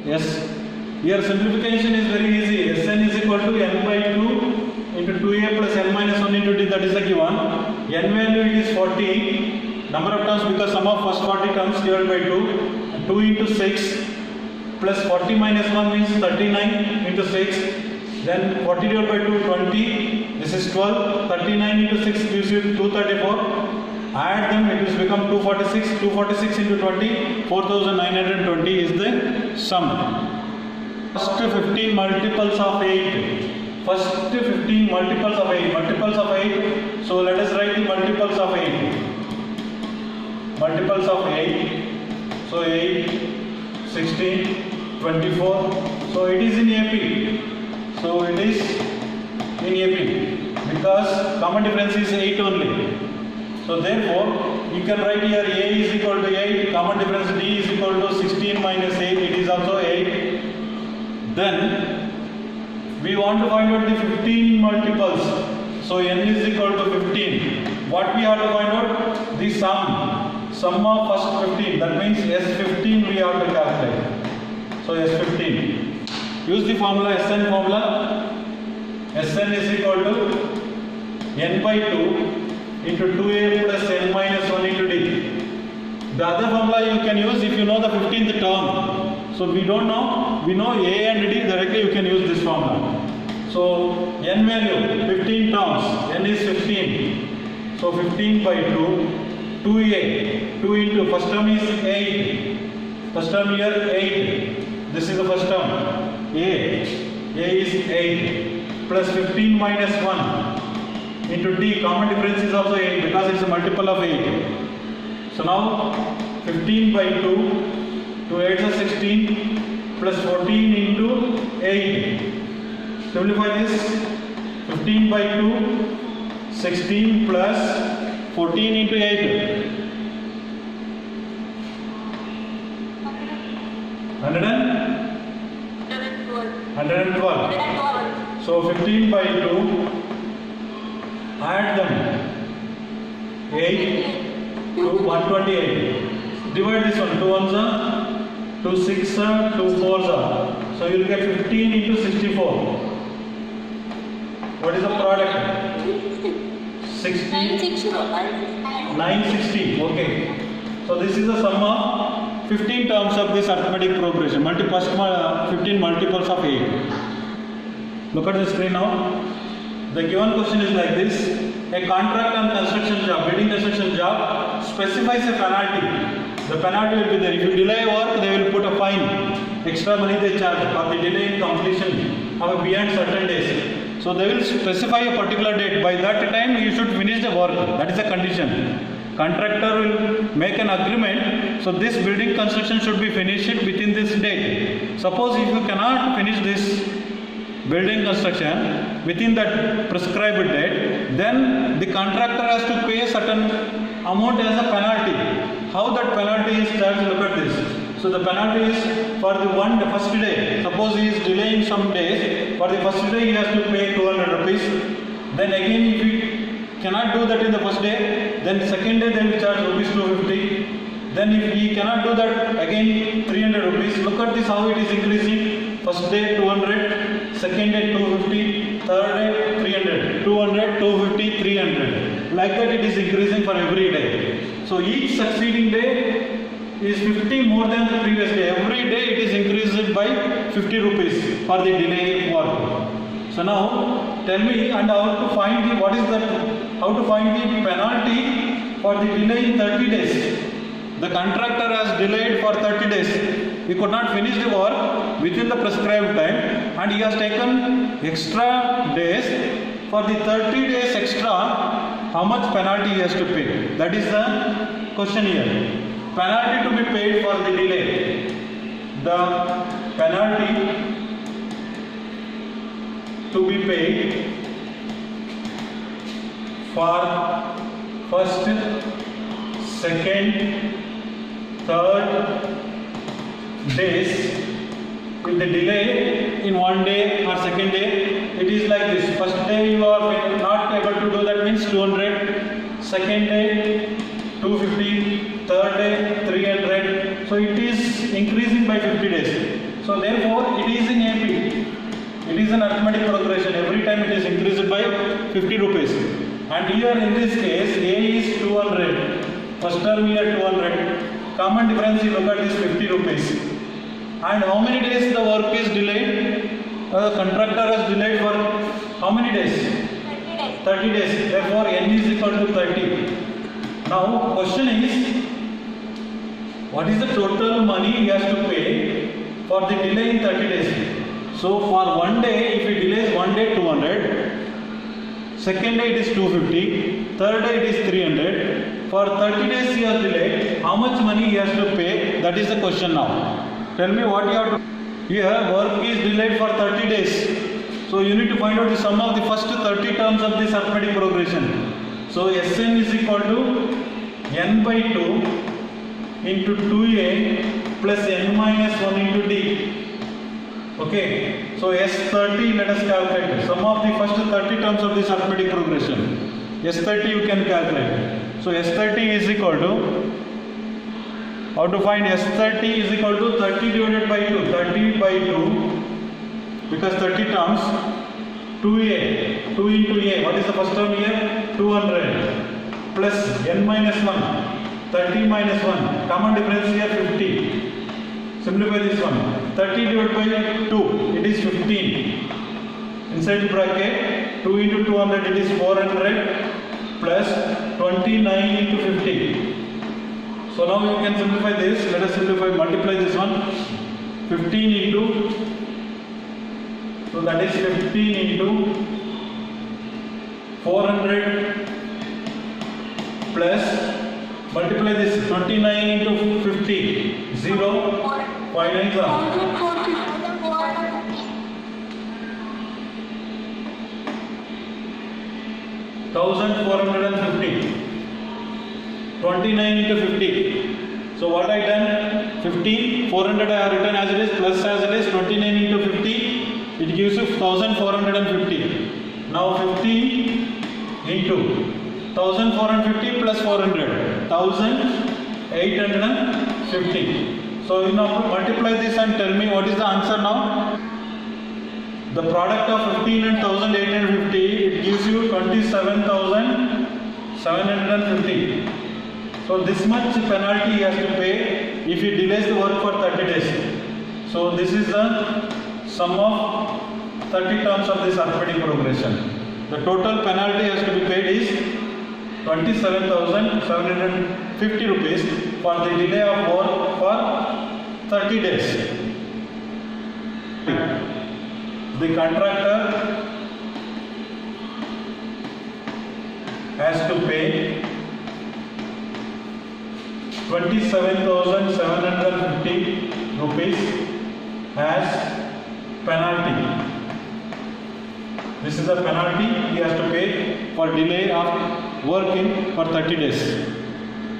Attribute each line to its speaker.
Speaker 1: Yes. Here simplification is very easy. Sn is equal to n by 2 into 2a plus n minus 1 into d, that is the given. N value it is 40. Number of terms because sum of first 40 terms divided by 2. 2 into 6 plus 40 minus 1 means 39 into 6. Then 40 divided by 2, 20. This is 12. 39 into 6 gives you 234. Add them, it will become 246. 246 into 20, 4920 is the sum. First 15 multiples of 8. First 15 multiples of 8. Multiples of 8. So let us write the multiples of 8. Multiples of 8. So 8, 16, 24. So it is in AP. So it is in AP because common difference is 8 only. So therefore you can write here A is equal to 8, common difference D is equal to 16 minus 8, it is also 8. Then we want to find out the 15 multiples. So n is equal to 15. What we have to find out? The sum of first 15. That means S15 we have to calculate. So S15. Use the formula, Sn formula. Sn is equal to n by 2 into 2a plus n minus 1 into d. The other formula you can use if you know the 15th term. So we don't know, we know a and d, directly you can use this formula. So n value 15 terms, n is 15. So 15 by 2, 2a, 2 into first term is 8. First term here 8. This is the first term. A is 8 plus 15 minus 1 into d, common difference is also 8 because it's a multiple of 8. So now 15 by 2, 2 8 is 16 plus 14 into 8. Simplify this. 15 by 2, 16 plus 14 into 8. 112. So 15 by 2, add them. 8 to 128. Divide this one. 2 ones are, 2 6 are, 2 4s are. So you will get 15 into 64. What is the product? 60. 960. Okay. So this is the sum of 15 terms of this arithmetic progression. 15 multiples of 8. Look at the screen now. The given question is like this. A contract and construction job, building construction job, specifies a penalty. The penalty will be there. If you delay work, they will put a fine. Extra money they charge for the delay in completion of beyond certain days. So they will specify a particular date. By that time, you should finish the work. That is the condition. Contractor will make an agreement. So this building construction should be finished within this date. Suppose if you cannot finish this building construction within that prescribed date, then the contractor has to pay a certain amount as a penalty. How that penalty is charged? Look at this. So the penalty is for the first day. Suppose he is delaying some days. For the first day he has to pay 200 rupees. Then again if he cannot do that in the first day, then second day they will charge rupees 250. Then if he cannot do that, again 300 rupees. Look at this how it is increasing. First day 200, second day 250, third day 300, 200, 250, 300. Like that it is increasing for every day. So each succeeding day is 50 more than the previous day. Every day it is increased by 50 rupees for the delay work. So now tell me and how to find the penalty for the delay in 30 days. The contractor has delayed for 30 days. He could not finish the work within the prescribed time and he has taken extra days. For the 30 days extra, how much penalty he has to pay? That is the question here. Penalty to be paid for the delay. The penalty to be paid for first, second, third days. With the delay in one day or second day, it is like this. First day you are not able to do that, means 200. Second day 250. Third day 300. So it is increasing by 50 days. So therefore it is in AP. It is an arithmetic progression. Every time it is increased by 50 rupees. And here in this case A is 200. First term here 200. Common difference you look at is 50 rupees. And how many days the work is delayed? Contractor has delayed for how many days? 30 days. Therefore N is equal to 30. Now question is, what is the total money he has to pay for the delay in 30 days? So for one day, if he delays one day 200, second day it is 250, third day it is 300. For 30 days he has delayed, how much money he has to pay? That is the question now. Tell me what you have to. Here work is delayed for 30 days. So you need to find out the sum of the first 30 terms of this arithmetic progression. So Sn is equal to n by 2 into 2a plus n minus 1 into d. Okay, so S30 let us calculate. Sum of the first 30 terms of this arithmetic progression. S30 you can calculate. So S30 is equal to, how to find S30 is equal to 30 divided by 2. 30 by 2, because 30 terms, 2a, 2 into a. What is the first term here? 200 plus n minus 1. 30 minus 1. Common difference here 50. Simplify this one. 30 divided by 2, it is 15. Inside the bracket, 2 into 200, it is 400 plus 29 into 50. So now you can simplify this. Let us simplify, multiply this one. 15 into, so that is 15 into 400 plus, multiply this, 29 into 50, 0, 5 9s are 1450, 29 into 50. So what I done? 15, 400 I have written as it is, plus as it is, 29 into 50, it gives you 1450. Now 50 into 1450 plus 400, 1850. So you now multiply this and tell me what is the answer now. The product of 15 and 1850, it gives you 27,750. So this much penalty he has to pay if he delays the work for 30 days. So this is the sum of 30 terms of this arithmetic progression. The total penalty has to be paid is 27,750 rupees for the delay of work for 30 days. The contractor has to pay 27,750 rupees as penalty. This is the penalty he has to pay for delay of working for 30 days.